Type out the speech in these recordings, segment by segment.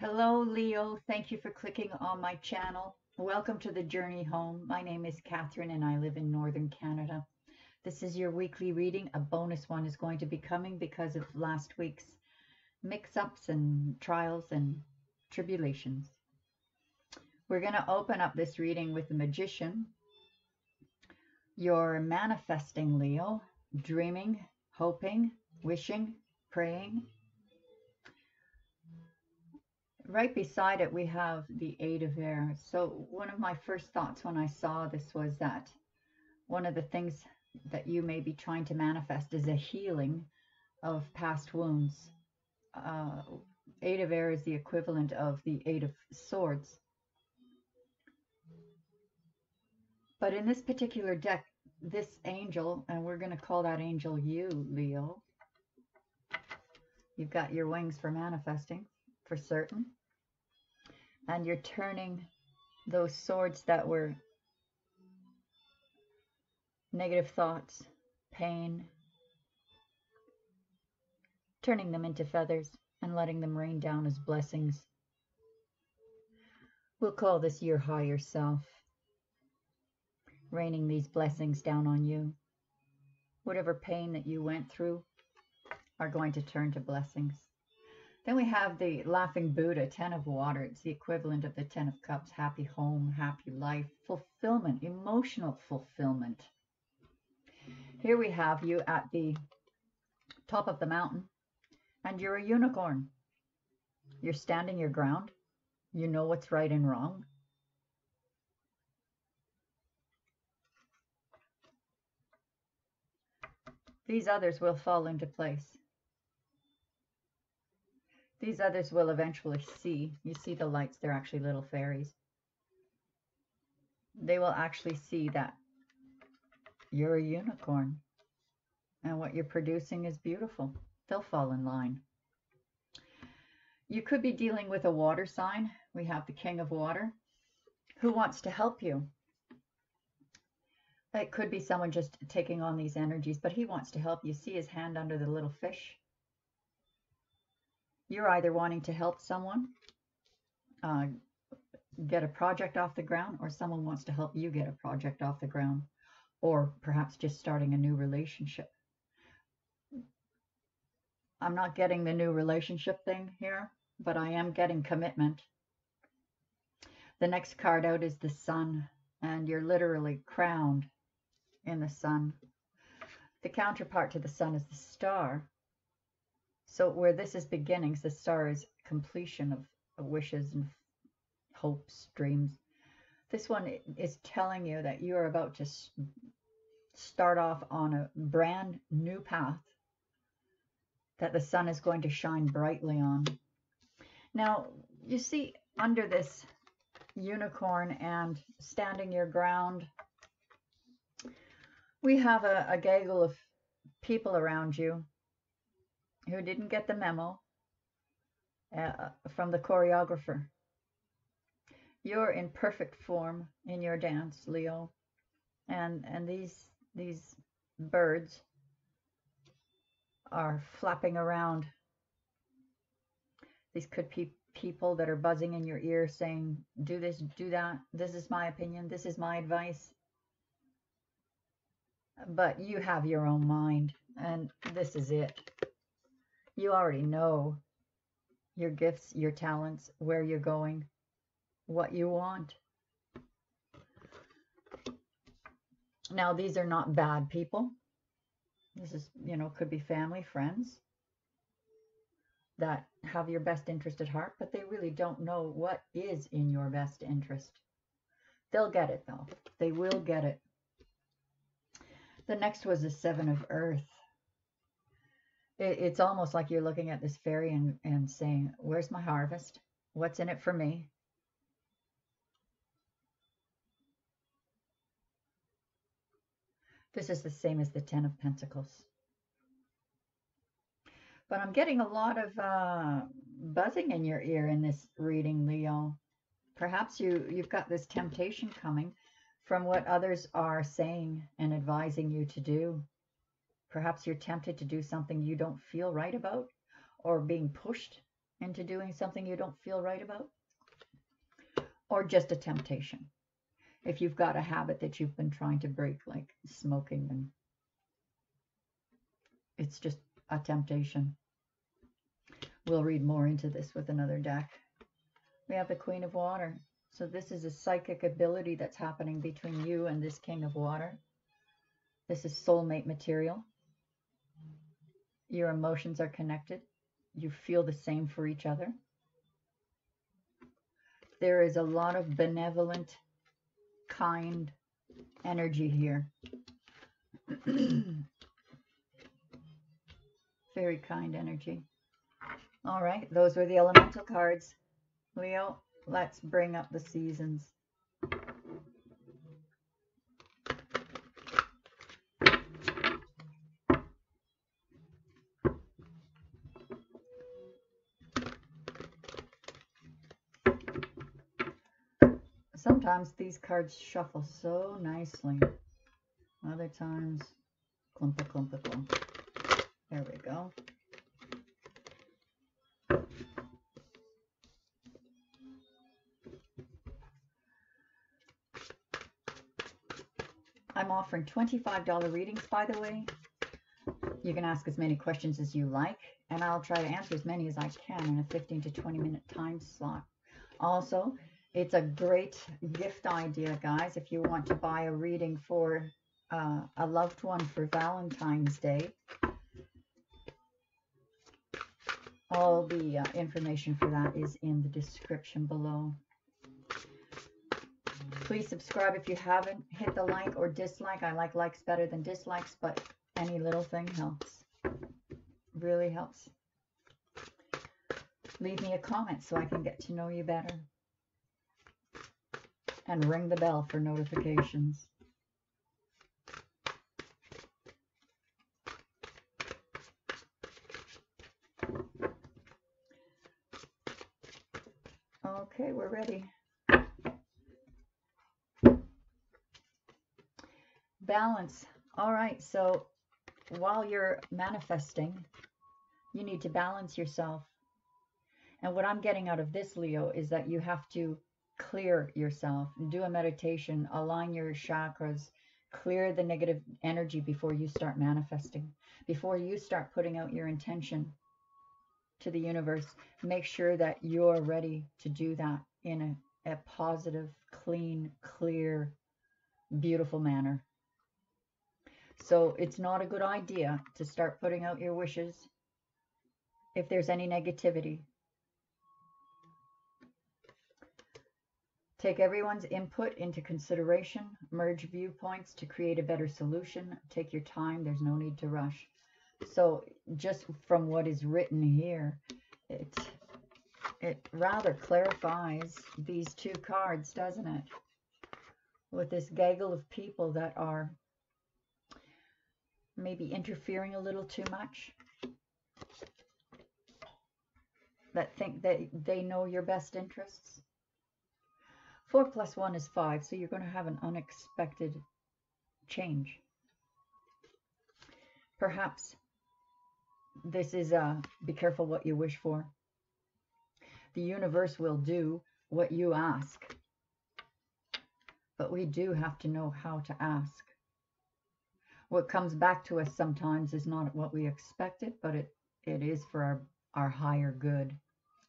Hello, Leo. Thank you for clicking on my channel. Welcome to the journey home. My name is Catherine and I live in Northern Canada. This is your weekly reading. A bonus one is going to be coming because of last week's mix-ups and trials and tribulations. We're going to open up this reading with the Magician. You're manifesting, Leo, dreaming, hoping, wishing, praying. Right beside it, we have the Eight of Air. So one of my first thoughts when I saw this was that one of the things that you may be trying to manifest is a healing of past wounds. Eight of Air is the equivalent of the Eight of Swords. But in this particular deck, this angel, and we're going to call that angel you, Leo. You've got your wings for manifesting, for certain. And you're turning those swords that were negative thoughts, pain, turning them into feathers and letting them rain down as blessings. We'll call this your higher self, raining these blessings down on you. Whatever pain that you went through are going to turn to blessings. Then we have the Laughing Buddha, 10 of Water. It's the equivalent of the 10 of Cups, happy home, happy life, fulfillment, emotional fulfillment. Here we have you at the top of the mountain, and you're a unicorn. You're standing your ground. You know what's right and wrong. These others will fall into place. These others will eventually see. You see the lights, they're actually little fairies. They will actually see that you're a unicorn and what you're producing is beautiful. They'll fall in line. You could be dealing with a water sign. We have the King of Water who wants to help you. It could be someone just taking on these energies, but he wants to help you. See his hand under the little fish. You're either wanting to help someone get a project off the ground, or someone wants to help you get a project off the ground, or perhaps just starting a new relationship. I'm not getting the new relationship thing here, but I am getting commitment. The next card out is the Sun, and you're literally crowned in the Sun. The counterpart to the Sun is the Star. So where this is beginnings, the Star is completion of wishes and hopes, dreams. This one is telling you that you are about to start off on a brand new path that the sun is going to shine brightly on. Now, you see under this unicorn and standing your ground, we have a gaggle of people around you who didn't get the memo from the choreographer. You're in perfect form in your dance, Leo, and these birds are flapping around. These could be people that are buzzing in your ear saying, do this, do that, this is my opinion, this is my advice. But you have your own mind, and this is it. You already know your gifts, your talents, where you're going, what you want. Now, these are not bad people. This is, could be family, friends that have your best interest at heart, but they really don't know what is in your best interest. They'll get it, though. They will get it. The next was the Seven of Earth. It's almost like you're looking at this fairy and saying, where's my harvest? What's in it for me? This is the same as the Ten of Pentacles. But I'm getting a lot of buzzing in your ear in this reading, Leo. Perhaps you've got this temptation coming from what others are saying and advising you to do. Perhaps you're tempted to do something you don't feel right about, or being pushed into doing something you don't feel right about, or just a temptation. If you've got a habit that you've been trying to break, like smoking, then it's just a temptation. We'll read more into this with another deck. We have the Queen of Water. So this is a psychic ability that's happening between you and this King of Water. This is soulmate material. Your emotions are connected. You feel the same for each other. There is a lot of benevolent, kind energy here. Very kind energy. All right, those were the elemental cards. Leo, let's bring up the seasons. Sometimes these cards shuffle so nicely. Other times, clumpa, clumpa, clump. There we go. I'm offering $25 readings, by the way. You can ask as many questions as you like, and I'll try to answer as many as I can in a 15 to 20 minute time slot. Also, it's a great gift idea, guys, if you want to buy a reading for a loved one for Valentine's Day. All the information for that is in the description below. Please subscribe if you haven't. Hit the like or dislike. I like likes better than dislikes, but any little thing helps. Really helps. Leave me a comment so I can get to know you better. And ring the bell for notifications. Okay, we're ready. Balance. All right, so while you're manifesting, you need to balance yourself. And what I'm getting out of this, Leo, is that you have to clear yourself, do a meditation, align your chakras, clear the negative energy before you start manifesting, before you start putting out your intention to the universe. Make sure that you're ready to do that in a positive, clean, clear, beautiful manner. So it's not a good idea to start putting out your wishes if there's any negativity. Take everyone's input into consideration, merge viewpoints to create a better solution. Take your time, there's no need to rush. So just from what is written here, it rather clarifies these two cards, doesn't it? With this gaggle of people that are maybe interfering a little too much, that think that they know your best interests. 4 plus 1 is 5, so you're going to have an unexpected change. Perhaps this is be careful what you wish for. The universe will do what you ask, but we do have to know how to ask. What comes back to us sometimes is not what we expected, but it is for our higher good.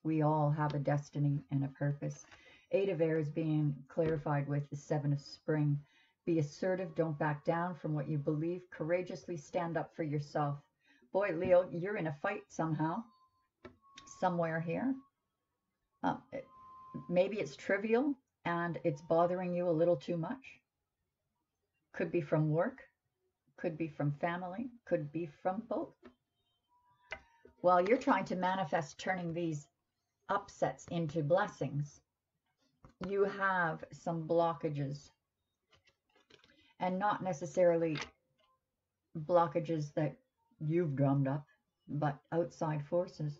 We all have a destiny and a purpose. 8 of Air is being clarified with the 7 of Spring. Be assertive, don't back down from what you believe. Courageously stand up for yourself. Boy, Leo, you're in a fight somehow, somewhere here. Maybe it's trivial and it's bothering you a little too much. Could be from work, could be from family, could be from both. While you're trying to manifest turning these upsets into blessings, you have some blockages, and not necessarily blockages that you've drummed up, but outside forces.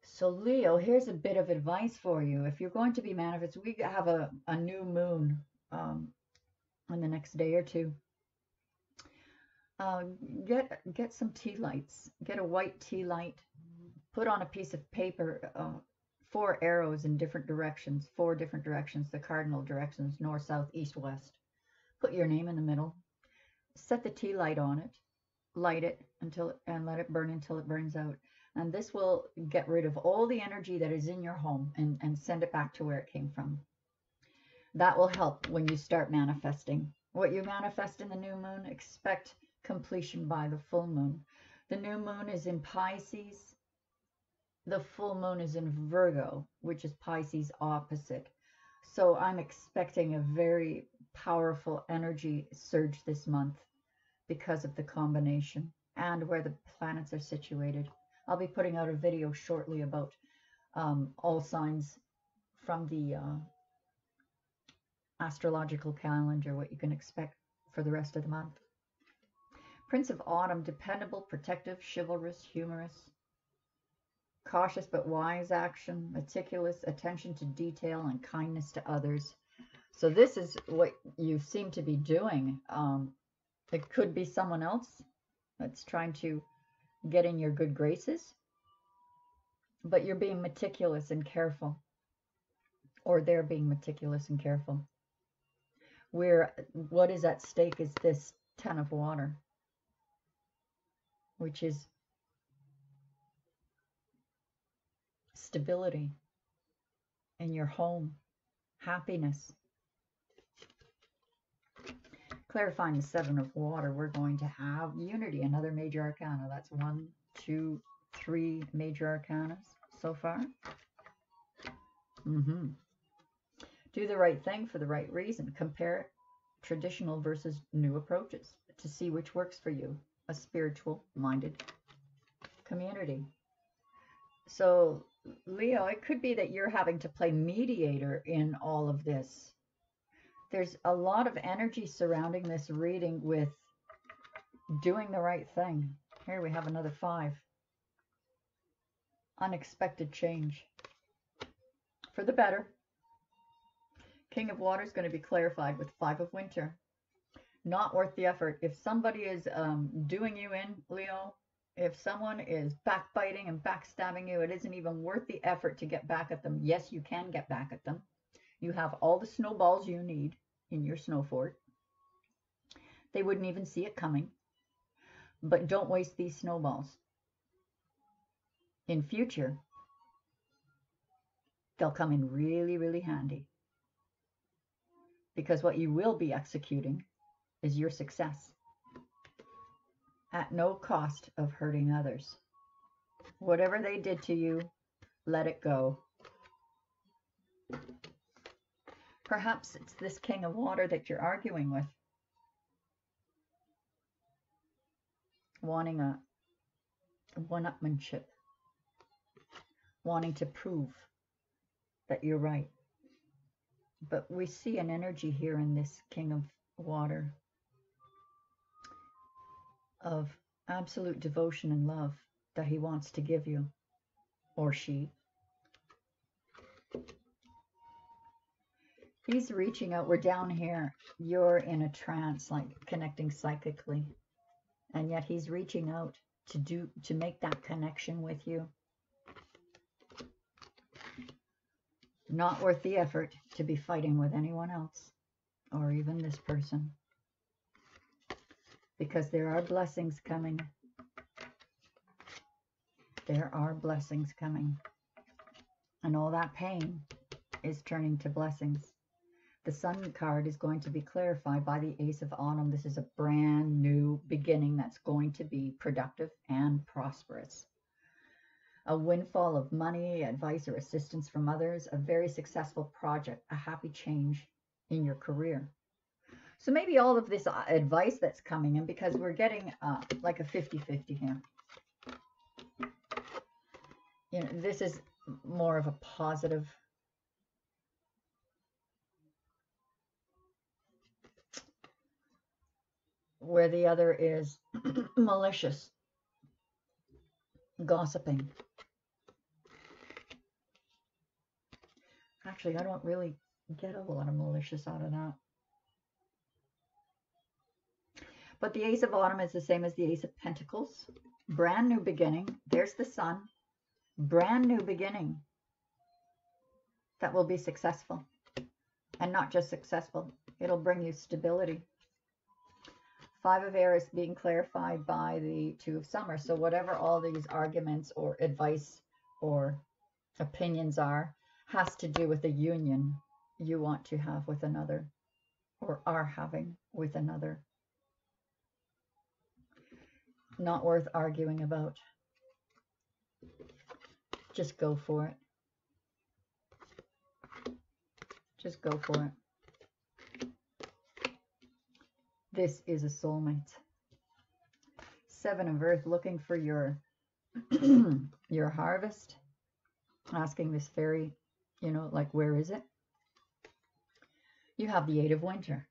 So Leo, here's a bit of advice for you. If you're going to be manifesting, we have a new moon in the next day or two. Uh, get some tea lights. Get a white tea light. Put on a piece of paper 4 arrows in different directions, 4 different directions, the cardinal directions, north, south, east, west. Put your name in the middle. Set the tea light on it. Light it and let it burn until it burns out. And this will get rid of all the energy that is in your home and send it back to where it came from. That will help when you start manifesting. What you manifest in the new moon, expect completion by the full moon. The new moon is in Pisces. The full moon is in Virgo, which is Pisces opposite. So I'm expecting a very powerful energy surge this month because of the combination and where the planets are situated. I'll be putting out a video shortly about all signs from the astrological calendar, what you can expect for the rest of the month. Prince of Autumn, dependable, protective, chivalrous, humorous, cautious but wise action, meticulous, attention to detail, and kindness to others. So this is what you seem to be doing. It could be someone else that's trying to get in your good graces, but you're being meticulous and careful, or they're being meticulous and careful. What is at stake is this 10 of water, which is stability in your home, happiness. Clarifying the 7 of water, we're going to have unity, another major arcana. That's 1, 2, 3 major arcanas so far. Do the right thing for the right reason. Compare traditional versus new approaches to see which works for you. A spiritual-minded community. So, Leo, it could be that you're having to play mediator in all of this. There's a lot of energy surrounding this reading with doing the right thing. Here we have another 5. Unexpected change. For the better. King of Water is going to be clarified with 5 of Winter. Not worth the effort. If somebody is doing you in, Leo, if someone is backbiting and backstabbing you, it isn't even worth the effort to get back at them. Yes, you can get back at them. You have all the snowballs you need in your snow fort. They wouldn't even see it coming. But don't waste these snowballs. In future, they'll come in really, really handy. Because what you will be executing is your success at no cost of hurting others. Whatever they did to you, let it go. Perhaps it's this King of Water that you're arguing with, wanting a one-upmanship, wanting to prove that you're right. But we see an energy here in this King of Water of absolute devotion and love that he wants to give you, or she. He's reaching out. We're down here. You're in a trance, like connecting psychically. And yet he's reaching out to make that connection with you. Not worth the effort to be fighting with anyone else, or even this person. Because there are blessings coming. There are blessings coming. And all that pain is turning to blessings. The Sun card is going to be clarified by the Ace of Autumn. This is a brand new beginning that's going to be productive and prosperous. A windfall of money, advice, or assistance from others, a very successful project, a happy change in your career. So maybe all of this advice that's coming in, because we're getting like a 50-50 here. You know, this is more of a positive. Where the other is malicious, gossiping. Actually, I don't really get a lot of malicious out of that. But the Ace of Autumn is the same as the Ace of Pentacles. Brand new beginning. There's the Sun. Brand new beginning that will be successful. And not just successful. It'll bring you stability. Five of Air is being clarified by the Two of Summer. So whatever all these arguments or advice or opinions are, has to do with the union you want to have with another or are having with another. Not worth arguing about. Just go for it. Just go for it. This is a soulmate. Seven of Earth, looking for your your harvest. Asking this fairy, you know, like, where is it? You have the Eight of Winter.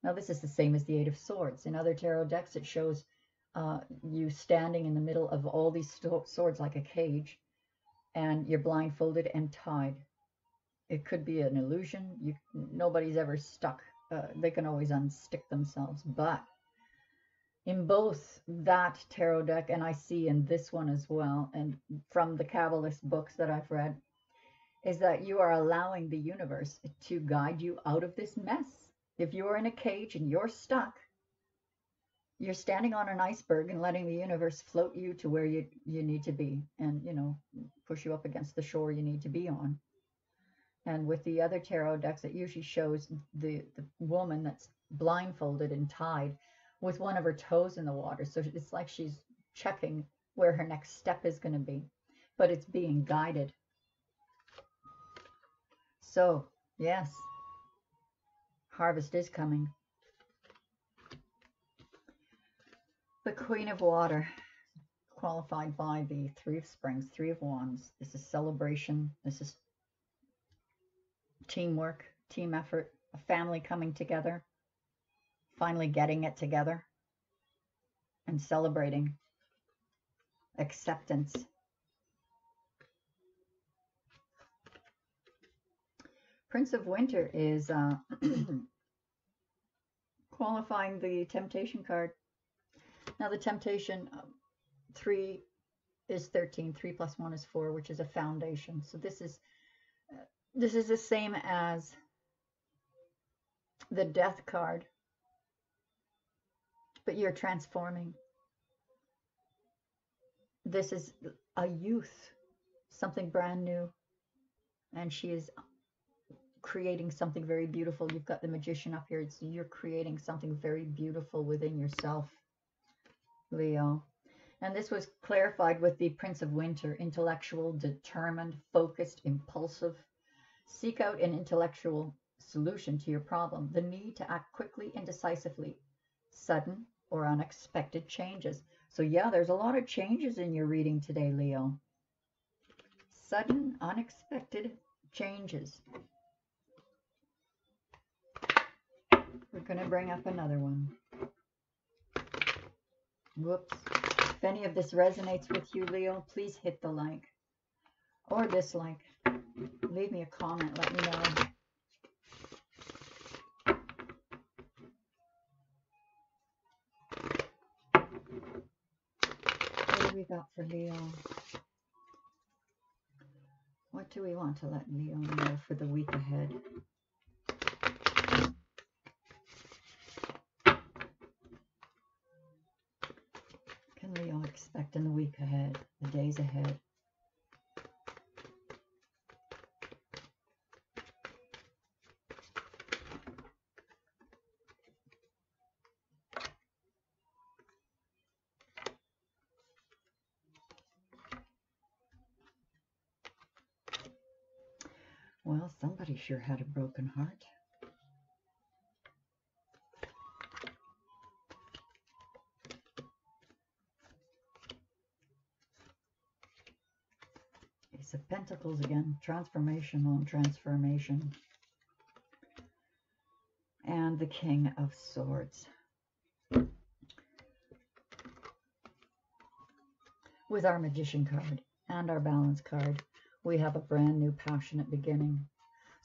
Now, this is the same as the Eight of Swords. In other tarot decks, it shows you standing in the middle of all these swords like a cage, and you're blindfolded and tied. It could be an illusion. Nobody's ever stuck. They can always unstick themselves. But in both that tarot deck, and I see in this one as well, and from the Kabbalist books that I've read, is that you are allowing the universe to guide you out of this mess. If you're in a cage and you're stuck, you're standing on an iceberg and letting the universe float you to where you need to be, and, you know, push you up against the shore you need to be on. And with the other tarot decks, it usually shows the woman that's blindfolded and tied with one of her toes in the water. So it's like she's checking where her next step is going to be, but it's being guided. So, yes, harvest is coming. The Queen of Water, qualified by the Three of Springs, Three of Wands. This is celebration. This is teamwork, team effort, a family coming together, finally getting it together, and celebrating acceptance. Prince of Winter is qualifying the Temptation card. Now the Temptation, 3 is 13, 3 plus 1 is 4, which is a foundation. So this is the same as the Death card, but you're transforming. This is a youth, something brand new, and she is creating something very beautiful. You've got the Magician up here. You're creating something very beautiful within yourself, Leo. And this was clarified with the Prince of Winter, intellectual, determined, focused, impulsive. Seek out an intellectual solution to your problem. The need to act quickly and decisively. Sudden or unexpected changes. So yeah, there's a lot of changes in your reading today, Leo. Sudden, unexpected changes. We're going to bring up another one. Whoops. If any of this resonates with you, Leo, please hit the like or dislike. Leave me a comment. Let me know. What do we got for Leo? What do we want to let Leo know for the week ahead? Can Leo expect in the week ahead, the days ahead? Well, somebody sure had a broken heart. Ace of Pentacles again, transformation on transformation. And the King of Swords. With our Magician card and our Balance card, we have a brand new passionate beginning.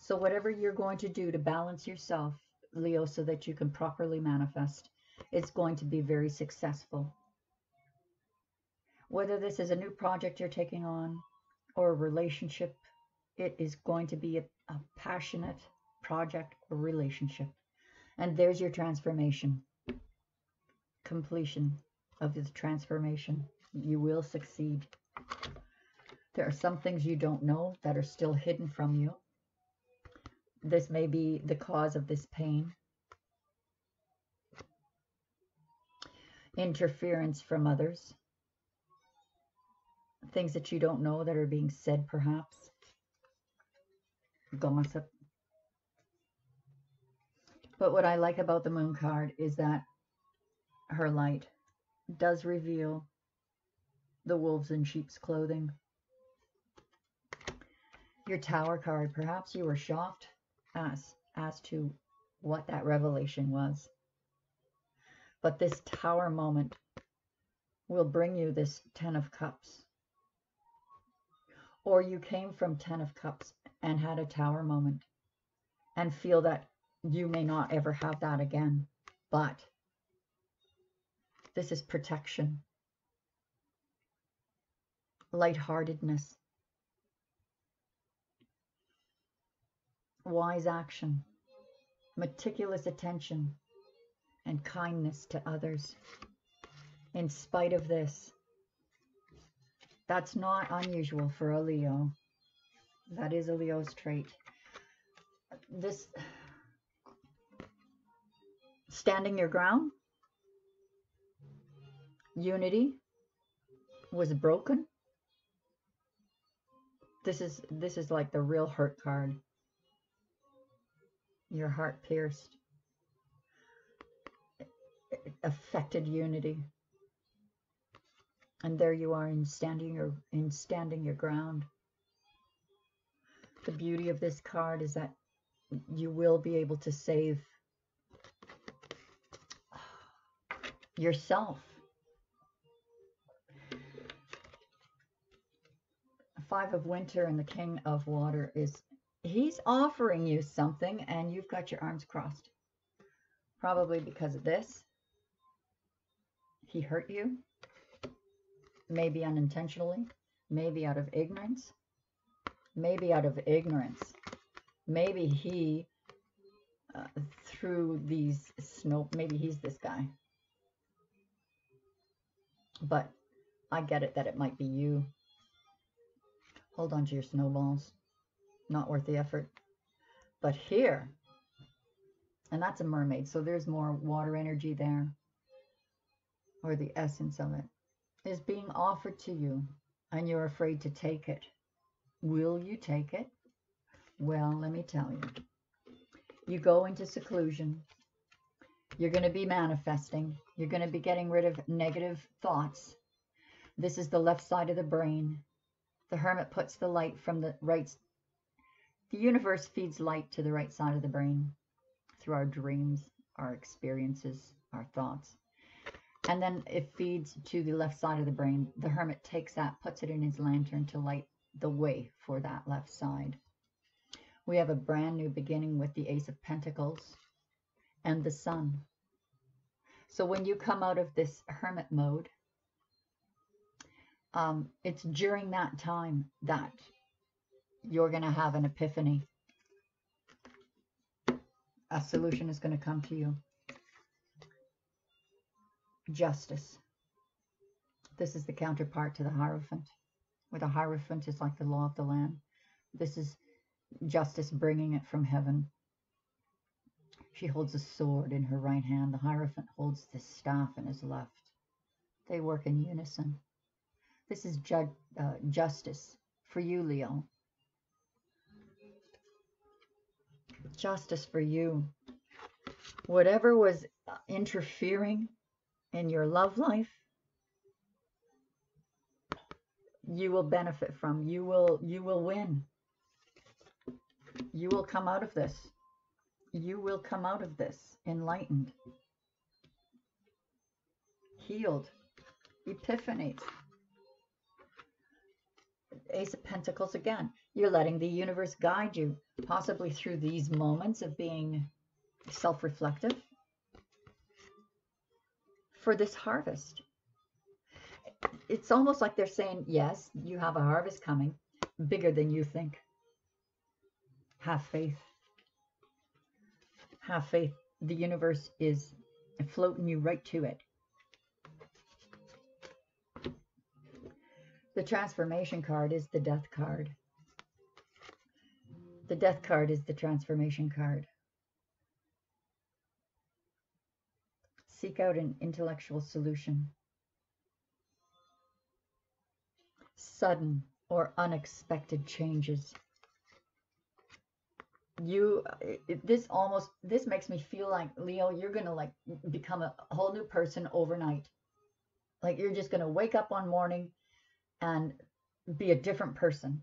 So whatever you're going to do to balance yourself, Leo, so that you can properly manifest, It's going to be very successful. Whether this is a new project you're taking on or a relationship, it is going to be a passionate project or relationship. And there's your transformation. Completion of this transformation. You will succeed. There are some things you don't know that are still hidden from you. This may be the cause of this pain. Interference from others. Things that you don't know that are being said, perhaps. Gossip. But what I like about the Moon card is that her light does reveal the wolves in sheep's clothing. Your Tower card, perhaps you were shocked as to what that revelation was. But this Tower moment will bring you this 10 of Cups. Or you came from 10 of Cups and had a Tower moment and feel that you may not ever have that again. But this is protection, lightheartedness, wise action, meticulous attention, and kindness to others. In spite of this, that's not unusual for a Leo. That is a Leo's trait. This standing your ground, unity was broken. This is like the real hurt card. Your heart pierced. It affected unity. And there you are in standing your ground. The beauty of this card is that you will be able to save yourself. Five of Winter and the King of Water he's offering you something and you've got your arms crossed. Probably because of this. He hurt you. Maybe unintentionally. Maybe out of ignorance. Maybe out of ignorance. Maybe he threw these maybe he's this guy. But I get it that it might be you. Hold on to your snowballs. Not worth the effort. But here, and that's a mermaid, so there's more water energy there, or the essence of it, is being offered to you, and you're afraid to take it. Will you take it? Well, let me tell you. You go into seclusion. You're going to be manifesting. You're going to be getting rid of negative thoughts. This is the left side of the brain. The Hermit puts the light from the right. The universe feeds light to the right side of the brain through our dreams, our experiences, our thoughts. And then it feeds to the left side of the brain. The Hermit takes that, puts it in his lantern to light the way for that left side. We have a brand new beginning with the Ace of Pentacles and the Sun. So when you come out of this Hermit mode, it's during that time that you're going to have an epiphany. A solution is going to come to you. Justice. This is the counterpart to the Hierophant, where the Hierophant is like the law of the land. This is justice, bringing it from heaven. She holds a sword in her right hand. The Hierophant holds the staff in his left. They work in unison. This is justice for you, Leo. Justice for you. Whatever was interfering in your love life, you will benefit from. You will win. You will come out of this. You will come out of this enlightened, healed, epiphanies. Ace of Pentacles again. You're letting the universe guide you, possibly through these moments of being self-reflective. for this harvest. It's almost like they're saying, yes, you have a harvest coming, bigger than you think. Have faith. Have faith. The universe is floating you right to it. The transformation card is the death card. The death card is the transformation card. Seek out an intellectual solution. Sudden or unexpected changes. This makes me feel like, Leo, you're going to like become a whole new person overnight. Like you're just going to wake up one morning and be a different person.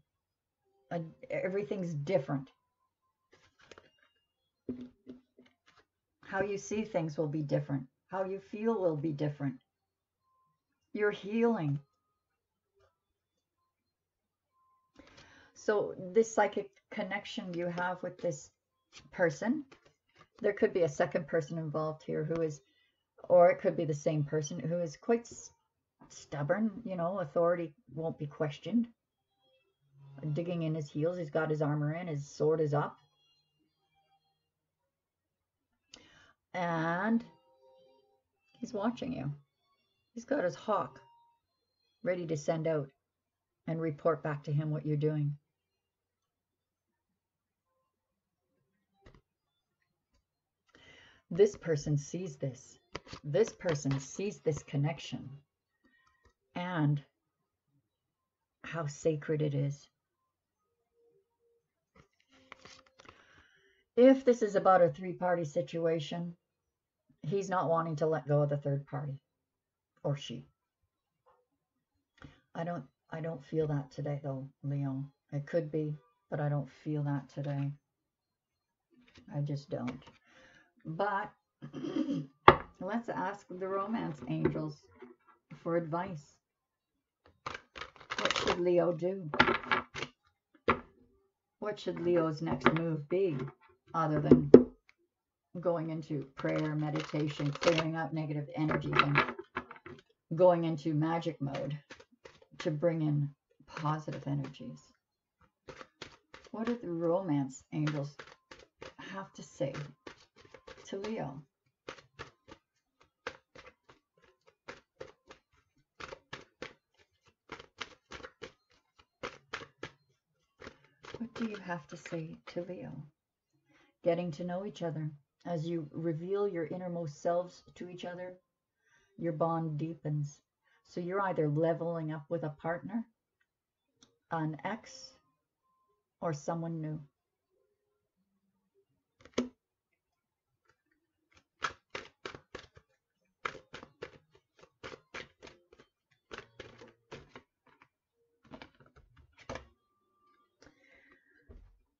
Everything's different. How you see things will be different. How you feel will be different. You're healing. So this psychic connection you have with this person, there could be a second person involved here who is, or it could be the same person who is quite stubborn, you know, authority won't be questioned. Digging in his heels, he's got his armor in, his sword is up. And he's watching you. He's got his hawk ready to send out and report back to him what you're doing. This person sees this. This person sees this connection and how sacred it is. If this is about a three-party situation, he's not wanting to let go of the third party, or she. I don't feel that today though, Leo. It could be, but I don't feel that today. I just don't. But let's ask the romance angels for advice. What should Leo do? What should Leo's next move be, other than going into prayer, meditation, clearing out negative energies, and going into magic mode to bring in positive energies? What do the romance angels have to say to Leo? What do you have to say to Leo? Getting to know each other. As you reveal your innermost selves to each other, your bond deepens. So you're either leveling up with a partner, an ex, or someone new.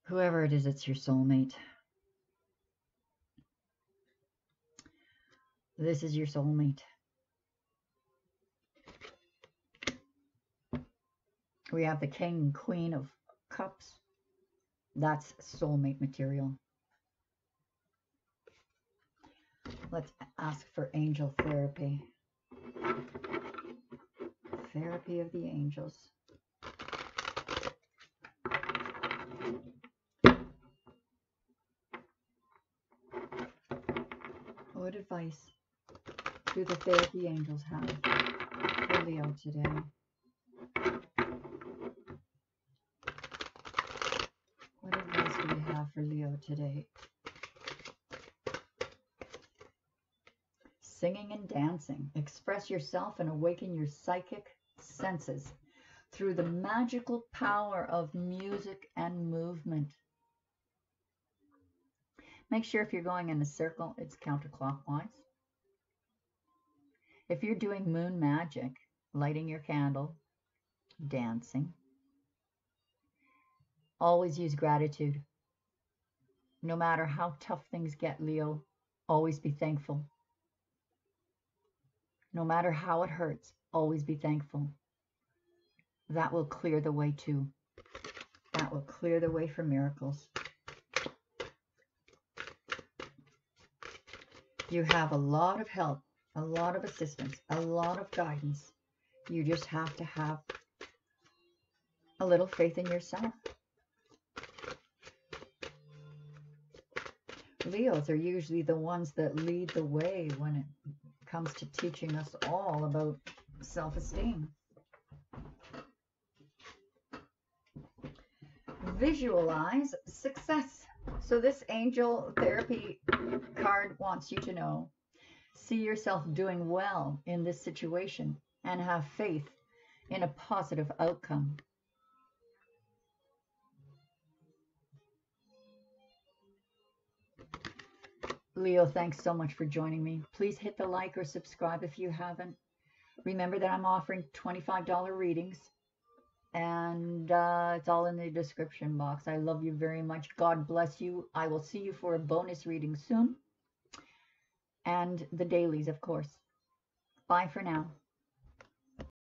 Whoever it is, it's your soulmate. This is your soulmate. We have the King and Queen of Cups. That's soulmate material. Let's ask for angel therapy. Therapy of the angels. What advice do the therapy angels have for Leo today? What advice do we have for Leo today? Singing and dancing. Express yourself and awaken your psychic senses through the magical power of music and movement. Make sure if you're going in a circle, it's counterclockwise. If you're doing moon magic, lighting your candle, dancing, always use gratitude. No matter how tough things get, Leo, always be thankful. No matter how it hurts, always be thankful. That will clear the way too. That will clear the way for miracles. You have a lot of help a lot of assistance, a lot of guidance. You just have to have a little faith in yourself. Leos are usually the ones that lead the way when it comes to teaching us all about self-esteem. Visualize success. So this angel therapy card wants you to know, see yourself doing well in this situation and have faith in a positive outcome. Leo, thanks so much for joining me. Please hit the like or subscribe if you haven't. Remember that I'm offering $25 readings, and it's all in the description box. I love you very much. God bless you. I will see you for a bonus reading soon, and the dailies, of course. Bye for now.